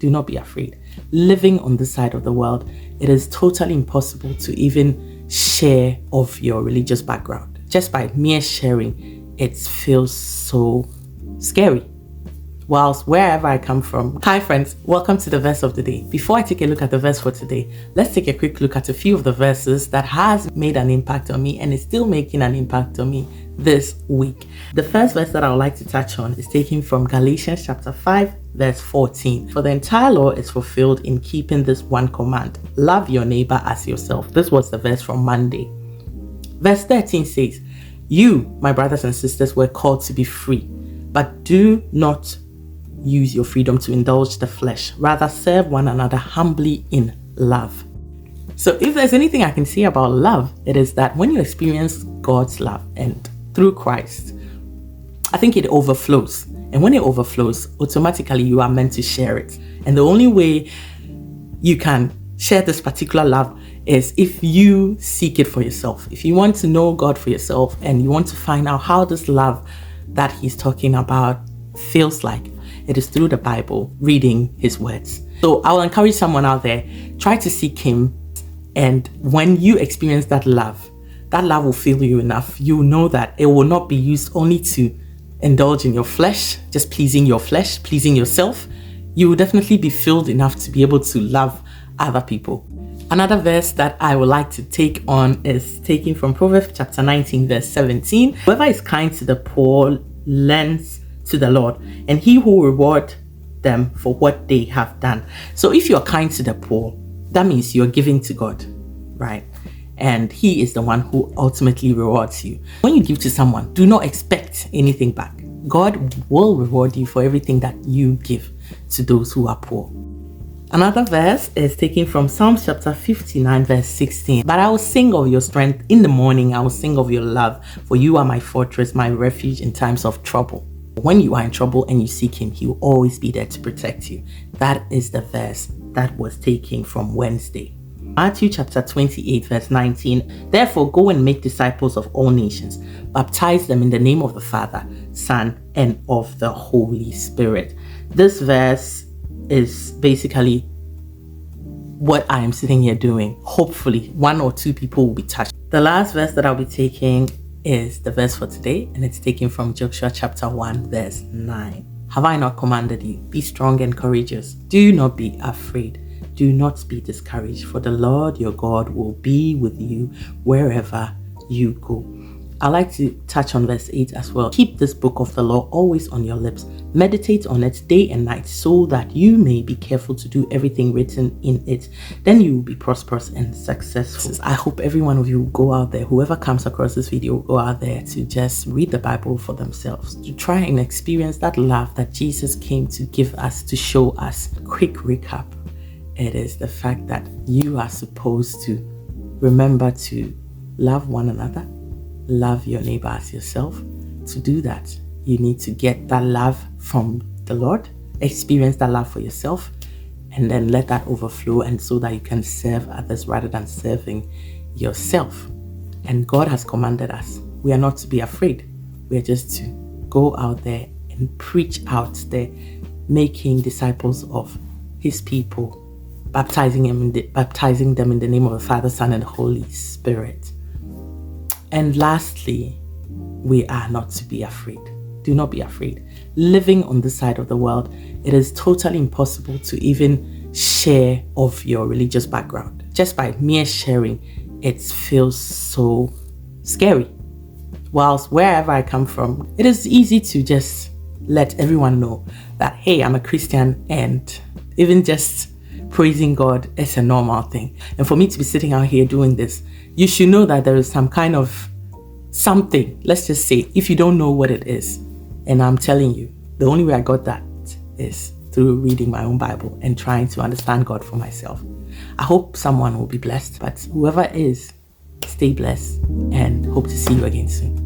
Do not be afraid. Living on this side of the world, it is totally impossible to even share of your religious background. Just by mere sharing, it feels so scary. Whilst wherever I come from. Hi friends, welcome to the verse of the day. Before I take a look at the verse for today, let's take a quick look at a few of the verses that has made an impact on me and is still making an impact on me this week. The first verse that I would like to touch on is taken from Galatians chapter 5 verse 14. For the entire law is fulfilled in keeping this one command: love your neighbor as yourself. This was the verse from Monday. Verse 13 says, you, my brothers and sisters, were called to be free, but do not use your freedom to indulge the flesh. Rather, serve one another humbly in love. So if there's anything I can say about love, it is that when you experience God's love and through Christ, I think it overflows. And when it overflows, automatically you are meant to share it. And the only way you can share this particular love is if you seek it for yourself. If you want to know God for yourself and you want to find out how this love that he's talking about feels like, it is through the Bible, reading his words. So I will encourage someone out there, try to seek him. And when you experience that love will fill you enough. You know that it will not be used only to indulge in your flesh, just pleasing your flesh, pleasing yourself. You will definitely be filled enough to be able to love other people. Another verse that I would like to take on is taken from Proverbs chapter 19 verse 17. Whoever is kind to the poor lends to the Lord, and he will reward them for what they have done. So if you're kind to the poor, that means you're giving to God, right? And he is the one who ultimately rewards you. When you give to someone, do not expect anything back. God will reward you for everything that you give to those who are poor. Another verse is taken from Psalms chapter 59 verse 16. But I will sing of your strength in the morning. I will sing of your love, for you are my fortress, my refuge in times of trouble. When you are in trouble and you seek him, he will always be there to protect you. That is the verse that was taken from Wednesday. Matthew chapter 28 verse 19. Therefore go and make disciples of all nations. Baptize them in the name of the Father, Son, and of the Holy Spirit. This verse is basically what I am sitting here doing. Hopefully one or two people will be touched. The last verse that I'll be taking is the verse for today, and it's taken from Joshua chapter 1 verse 9. Have I not commanded you? Be strong and courageous. Do not be afraid. Do not be discouraged, for the Lord your God will be with you wherever you go. I like to touch on verse 8 as well. Keep this book of the law always on your lips. Meditate on it day and night, so that you may be careful to do everything written in it. Then you will be prosperous and successful. I hope every one of you will go out there, whoever comes across this video, will go out there to just read the Bible for themselves, to try and experience that love that Jesus came to give us, to show us. Quick recap. It is the fact that you are supposed to remember to love one another, love your neighbor as yourself. To do that, you need to get that love from the Lord, experience that love for yourself, and then let that overflow, and so that you can serve others rather than serving yourself. And God has commanded us. We are not to be afraid. We are just to go out there and preach out there, making disciples of his people, baptizing them in the name of the Father, Son, and the Holy Spirit. And lastly, we are not to be afraid. Do not be afraid. Living on this side of the world, it is totally impossible to even share of your religious background. Just by mere sharing, it feels so scary. Whilst wherever I come from, it is easy to just let everyone know that, hey, I'm a Christian, and even just praising God is a normal thing. And for me to be sitting out here doing this, you should know that there is some kind of something. Let's just say, if you don't know what it is, and I'm telling you, the only way I got that is through reading my own Bible and trying to understand God for myself. I hope someone will be blessed, but whoever is, stay blessed and hope to see you again soon.